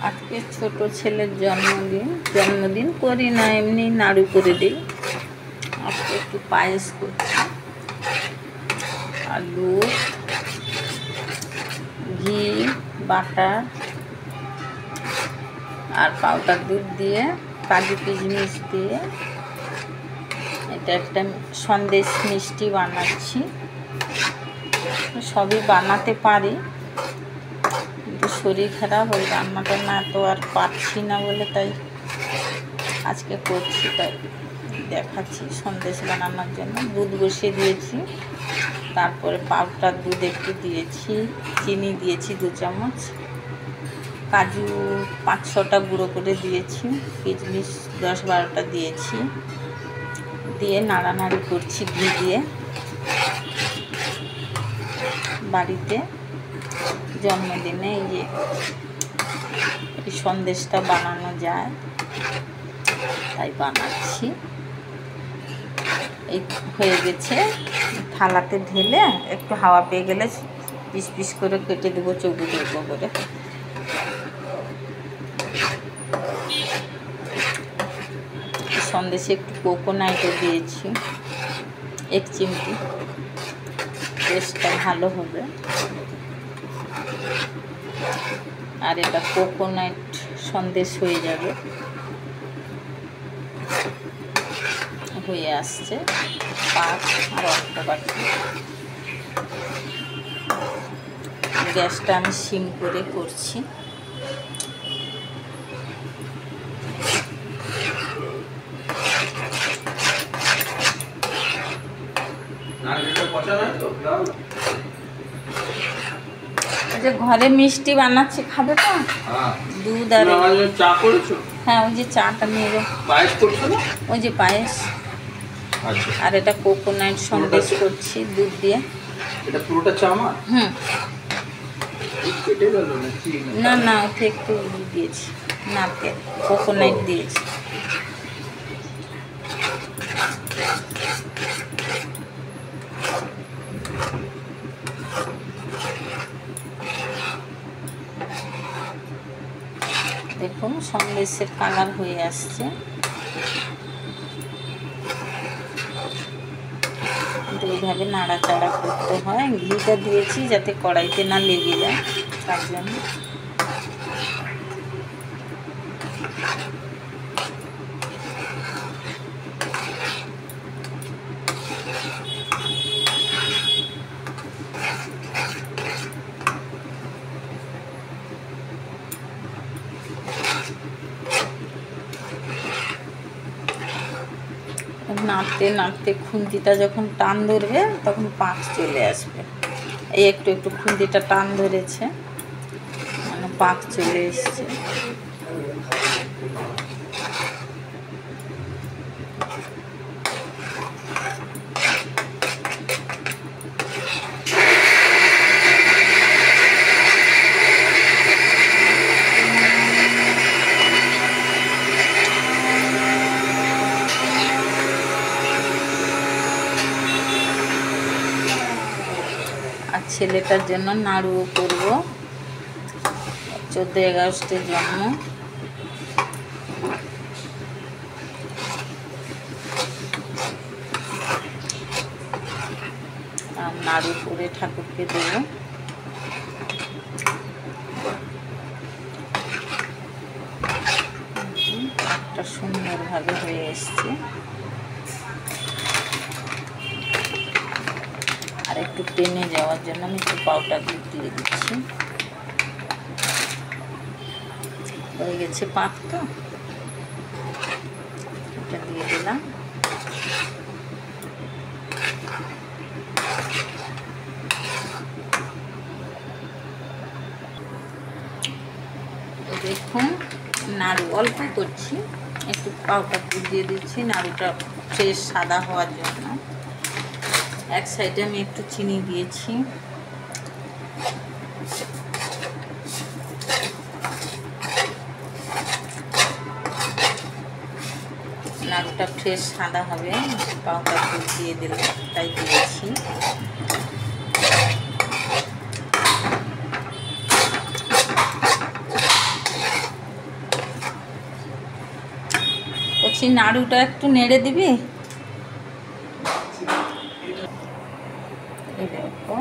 আজকে ছোট ছেলের জন্মদিন করি না, এমনি নাড়ু করে দিই। আজকে একটু পায়েস করছি, আর দুধ, ঘি, বাটার আর পাউডার দুধ দিয়ে কাজু কিশমিশ দিয়ে এটা একটা সন্দেশ মিষ্টি বানাচ্ছি। সবই বানাতে পারি, কিন্তু শরীর খারাপ, ওই রান্নাটা না তো আর পারছি না বলে তাই আজকে করছি। তাই দেখাচ্ছি সন্দেশ বানানোর জন্য। দুধ বসিয়ে দিয়েছি, তারপরে পাউডার দুধ একটু দিয়েছি, চিনি দিয়েছি 2 চামচ, কাজু 5-6টা গুঁড়ো করে দিয়েছি, কিশমিশ 10-12টা দিয়েছি, দিয়ে নাড়ানাড়ি করছি ঘি দিয়ে। বাড়িতে জন্মদিনে এই সন্দেশটা বানানো যায়, তাই বানাচ্ছি। এই হয়ে গেছে, থালাতে ঢেলে একটু হাওয়া পেয়ে গেলে পিস পিস করে কেটে দেবো চৌকো চৌকো করে। সন্দেশে একটু কোকোনাটও দিয়েছি 1 চিমটি, টেস্টটা ভালো হবে। আর এটা কোকোনাট সন্দেশ হয়ে যাবে, হয়ে আসছে পাক আর অল্প বাকি। গ্যাসটা আমি সিম করে করছি। যে ঘরে মিষ্টি বানাচ্ছি, খাবে তো? দুধ আর চা করেছো? হ্যাঁ, ওই যে চাটা নিয়ে পায়েস করছো না? ওই যে পায়েস। আচ্ছা। আর এটা কোকোনাট সন্দেশ করছি দুধ দিয়ে। এটা পুরোটা চা মা? হুম। কেটে গেল নাকি? না না, ওতে একটু দিয়েছি, নারকেল কোকোনাট দিয়েছি। দেখুন সন্দেশের কালার হয়ে আসছে, কিন্তু এইভাবে নাড়াচাড়া করতে হয়। ঘিটা দিয়েছি যাতে কড়াইতে না লেগে যায়, তার জন্য। নাড়তে নাড়তে খুন্তিটা যখন টান ধরবে তখন পাক চলে আসবে। এই একটু একটু খুন্তিটা টান ধরেছে, মানে পাক চলে এসছে। আর ছেলেটার জন্য নাড়ুও করব, 14 আগস্টের জন্য। আর নাড়ু করে ঠাকুরকে দেব। একটা সুন্দরভাবে হয়ে এসছে। আর একটু টেনে যাওয়ার জন্য আমি একটু পাউডার দুধ দিয়ে দিচ্ছি। হয়ে গেছে পাক, তো এটা দিয়ে দিলাম। দেখুন নাড়ু অল্প করছি, একটু পাউডার দুধ দিয়ে দিচ্ছি নাড়ুটা ফ্রেশ সাদা হওয়ার জন্য। এক সাইডে আমি একটু চিনি দিয়েছি। নাড়ুটা ফ্রেশ সাদা হবে, পাউডার দুধ দিয়ে দিলাম, তাই দিয়েছি। বলছি নাড়ুটা একটু নেড়ে দিবি। এই দেখো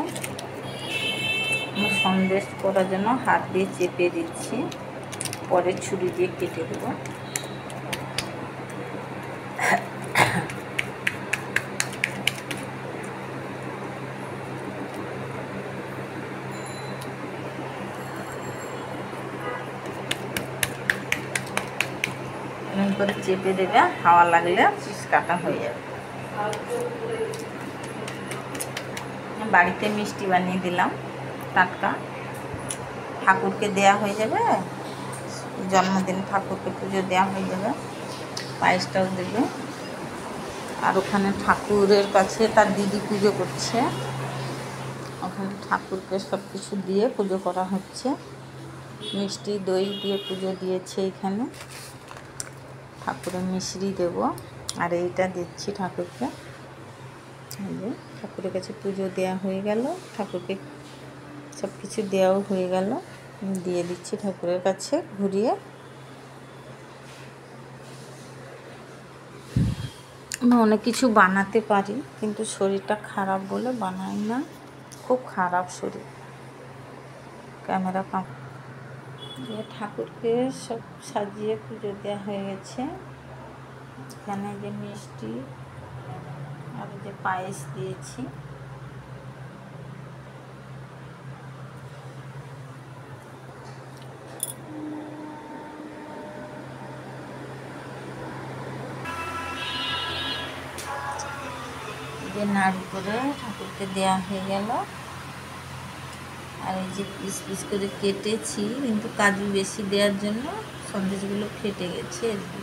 সন্দেশ করার জন্য হাত দিয়ে চেপে দিচ্ছি, পরে ছুরি দিয়ে কেটে দেবো। এমন করে চেপে দেবে, হাওয়া লাগলে পিস কাটা হয়ে যাবে। বাড়িতে মিষ্টি বানিয়ে দিলাম টাটকা, ঠাকুরকে দেয়া হয়ে যাবে, জন্মদিন ঠাকুরকে পুজো দেওয়া হয়ে যাবে, পায়েসটাও দেবে। আর ওখানে ঠাকুরের কাছে তার দিদি পুজো করছে, ওখানে ঠাকুরকে সব কিছু দিয়ে পুজো করা হচ্ছে, মিষ্টি দই দিয়ে পুজো দিয়েছে। এখানে ঠাকুরের মিষ্টি দেব, আর এইটা দিচ্ছি ঠাকুরকে। ঠাকুরের কাছে পুজো দেওয়া হয়ে গেল, ঠাকুরকে সব কিছু দেওয়াও হয়ে গেল, দিয়ে দিচ্ছি ঠাকুরের কাছে ঘুরিয়ে। আমি অনেক কিছু বানাতে পারি, কিন্তু শরীরটা খারাপ বলে বানাই না, খুব খারাপ শরীর। ক্যামেরা কাম ঠাকুরকে সব সাজিয়ে পুজো দেওয়া হয়ে গেছে। এখানে যে মিষ্টি আর যে পায়েস দিয়েছি, যে নাড়ু করে ঠাকুরকে দেওয়া হয়ে গেল। আর এই যে পিস পিস করে কেটেছি, কিন্তু কাজু বেশি দেওয়ার জন্য সন্দেশগুলো ফেটে গেছে আর কি।